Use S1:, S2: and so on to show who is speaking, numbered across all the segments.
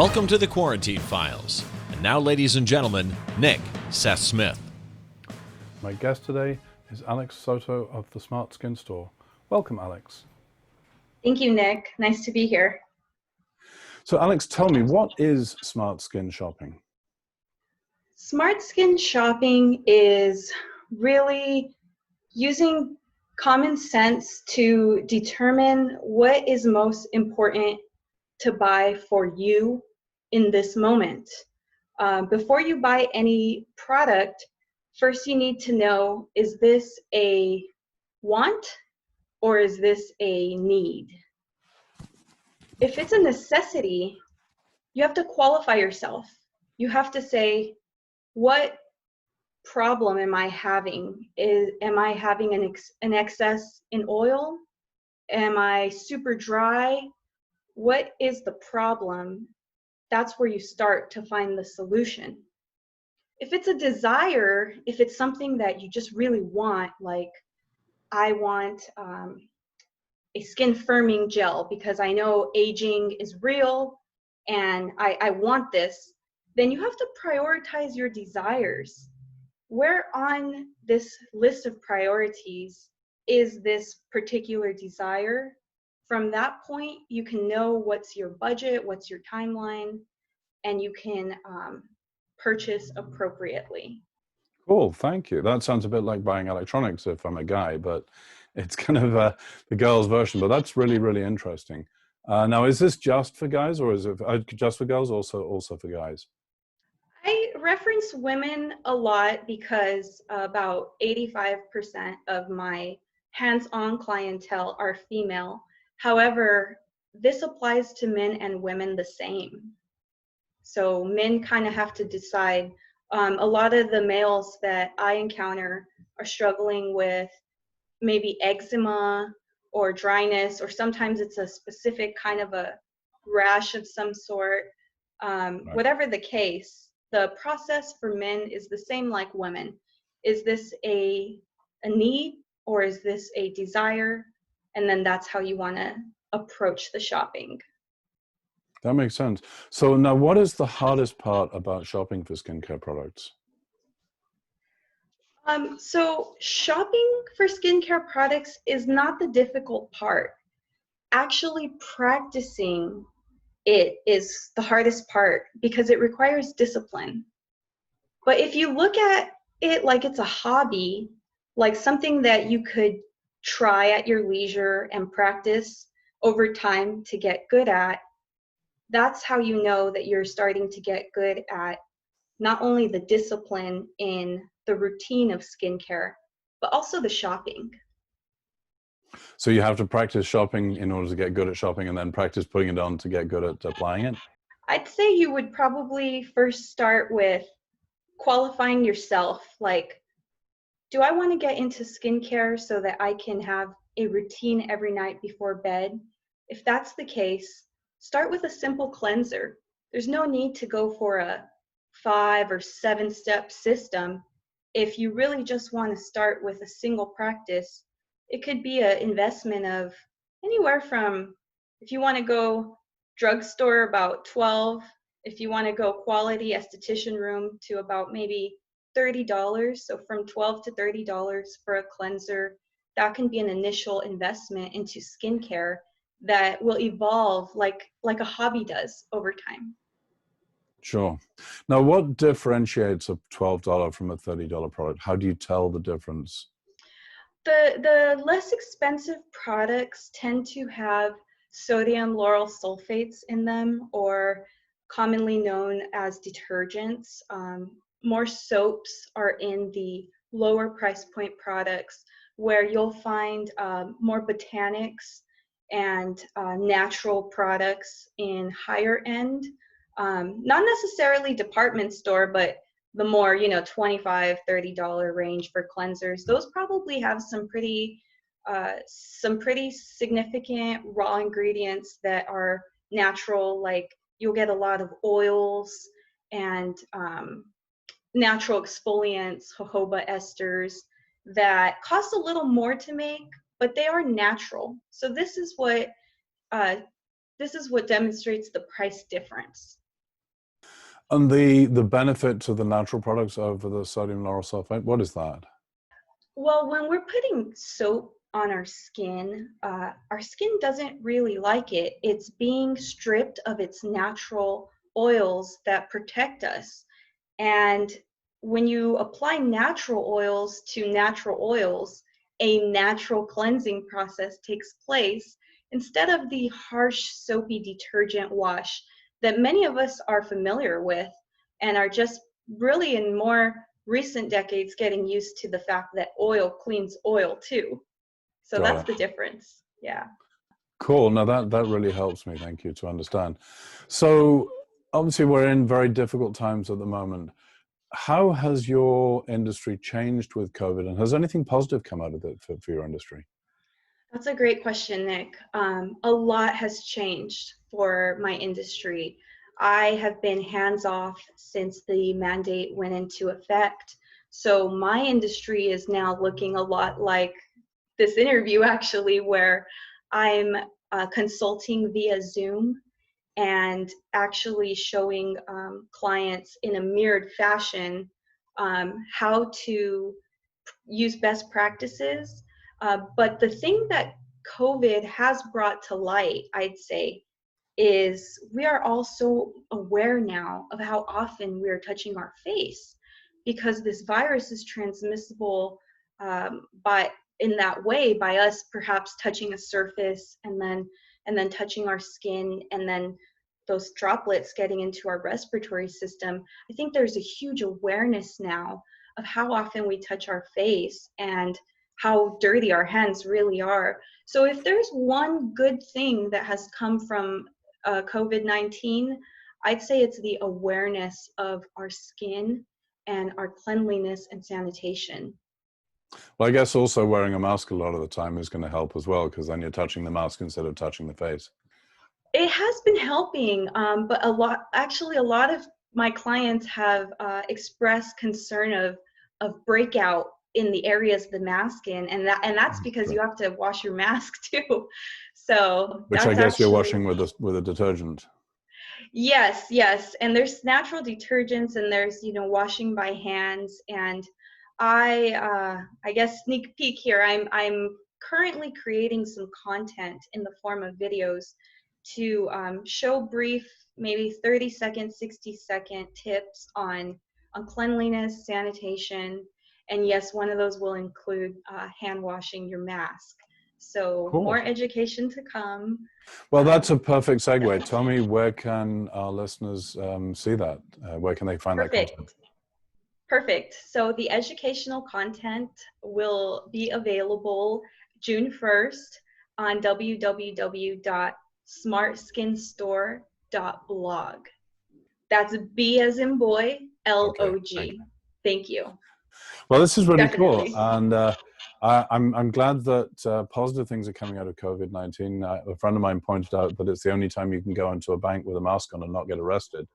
S1: Welcome to the Quarantine Files. And now, ladies and gentlemen, Nick Seth Smith.
S2: My guest today is Alex Soto of the Smart Skin Store. Welcome, Alex.
S3: Thank you, Nick. Nice to be here.
S2: So, Alex, tell me, what is Smart Skin shopping?
S3: Smart Skin shopping is really using common sense to determine what is most important to buy for you in this moment. Before you buy any product, first you need to know, is this a want or is this a need? If it's a necessity, you have to qualify yourself. You have to say, what problem am I having? Am I having an excess in oil? Am I super dry? What is the problem? That's where you start to find the solution. If it's a desire, if it's something that you just really want, like I want a skin firming gel because I know aging is real and I want this, then you have to prioritize your desires. Where on this list of priorities is this particular desire? From that point, you can know what's your budget, what's your timeline, and you can purchase appropriately.
S2: Cool, thank you. That sounds a bit like buying electronics if I'm a guy, but it's kind of the girl's version, but that's really, really interesting. Now, is this just for guys or is it just for girls, also for guys?
S3: I reference women a lot because about 85% of my hands-on clientele are female. However, this applies to men and women the same. So men kind of have to decide. A lot of the males that I encounter are struggling with maybe eczema or dryness, or sometimes it's a specific kind of a rash of some sort.
S2: Right.
S3: Whatever the case, the process for men is the same like women. Is this a need or is this a desire? And then that's how you want to approach the shopping.
S2: That makes sense. So now, what is the hardest part about shopping for skincare products?
S3: So shopping for skincare products is not the difficult part. Actually practicing it is the hardest part because it requires discipline. But if you look at it like it's a hobby, like something that you could try at your leisure and practice over time to get good at, that's how you know that you're starting to get good at not only the discipline in the routine of skincare, but also the shopping.
S2: So you have to practice shopping in order to get good at shopping and then practice putting it on to get good at applying it?
S3: I'd say you would probably first start with qualifying yourself. Like, do I want to get into skincare so that I can have a routine every night before bed? If that's the case, start with a simple cleanser. There's no need to go for a 5 or 7-step system. If you really just want to start with a single practice, it could be an investment of anywhere from, if you want to go drugstore, about 12, if you want to go quality esthetician room, to about maybe $30. So from $12 to $30 for a cleanser. That can be an initial investment into skincare that will evolve like a hobby does over time.
S2: Sure. Now, what differentiates a $12 from a $30 product? How do you tell the difference?
S3: The less expensive products tend to have sodium lauryl sulfates in them, or commonly known as detergents. More soaps are in the lower price point products, where you'll find more botanics and natural products in higher end. Not necessarily department store, but the more, $25, $30 range for cleansers. Those probably have some pretty significant raw ingredients that are natural. Like, you'll get a lot of oils and natural exfoliants, jojoba esters, that cost a little more to make, but they are natural. So this is what demonstrates the price difference.
S2: And the benefit to the natural products over the sodium lauryl sulfate, what is that?
S3: Well, when we're putting soap on our skin doesn't really like it. It's being stripped of its natural oils that protect us. And when you apply natural oils to natural oils, a natural cleansing process takes place instead of the harsh soapy detergent wash that many of us are familiar with and are just really in more recent decades getting used to the fact that oil cleans oil too. So
S2: Got
S3: that's
S2: it.
S3: the difference. Yeah.
S2: Cool. Now that really helps me. Thank you to understand. So obviously we're in very difficult times at the moment. How has your industry changed with COVID, and has anything positive come out of it for your industry?
S3: That's a great question, Nick. A lot has changed for my industry. I have been hands off since the mandate went into effect. So my industry is now looking a lot like this interview, actually, where I'm consulting via Zoom and actually showing clients in a mirrored fashion how to use best practices. But the thing that COVID has brought to light, I'd say, is we are all so aware now of how often we are touching our face because this virus is transmissible by in that way by us perhaps touching a surface and then touching our skin and then those droplets getting into our respiratory system. I think there's a huge awareness now of how often we touch our face and how dirty our hands really are. So if there's one good thing that has come from COVID-19, I'd say it's the awareness of our skin and our cleanliness and sanitation.
S2: Well, I guess also wearing a mask a lot of the time is going to help as well, because then you're touching the mask instead of touching the face.
S3: It has been helping, but a lot of my clients have expressed concern of breakout in the areas of the mask and that's because you have to wash your mask too. So
S2: which I guess you're washing with a detergent.
S3: Yes, and there's natural detergents and there's washing by hands. And I guess sneak peek here, I'm currently creating some content in the form of videos to show brief, maybe 30-second, 60-second tips on cleanliness, sanitation, and yes, one of those will include hand washing your mask. So
S2: cool.
S3: More education to come.
S2: Well, that's a perfect segue. Tell me, where can our listeners see that? Where can they find that content?
S3: Perfect. So the educational content will be available June 1st on www.smartskinstore.blog. That's B as in boy, L-O-G.
S2: Okay,
S3: thank you.
S2: Well, this is really
S3: Definitely.
S2: cool. And I'm glad that positive things are coming out of COVID-19. A friend of mine pointed out that it's the only time you can go into a bank with a mask on and not get arrested.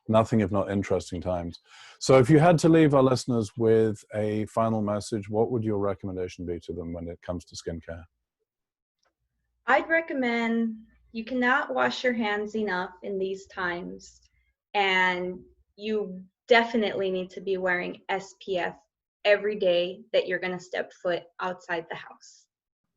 S2: Nothing if not interesting times. So if you had to leave our listeners with a final message, what would your recommendation be to them when it comes to skincare?
S3: I'd recommend you cannot wash your hands enough in these times, and you definitely need to be wearing SPF every day that you're going to step foot outside the house.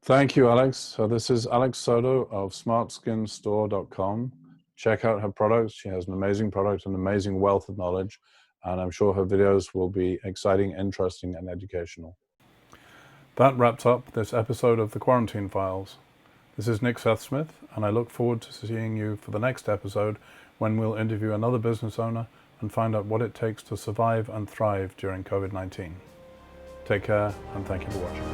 S2: Thank you, Alex. So this is Alex Soto of smartskinstore.com. Check out her products. She has an amazing product, an amazing wealth of knowledge, and I'm sure her videos will be exciting, interesting, and educational. That wraps up this episode of The Quarantine Files. This is Nick Seth-Smith, and I look forward to seeing you for the next episode when we'll interview another business owner and find out what it takes to survive and thrive during COVID-19. Take care, and thank you for watching.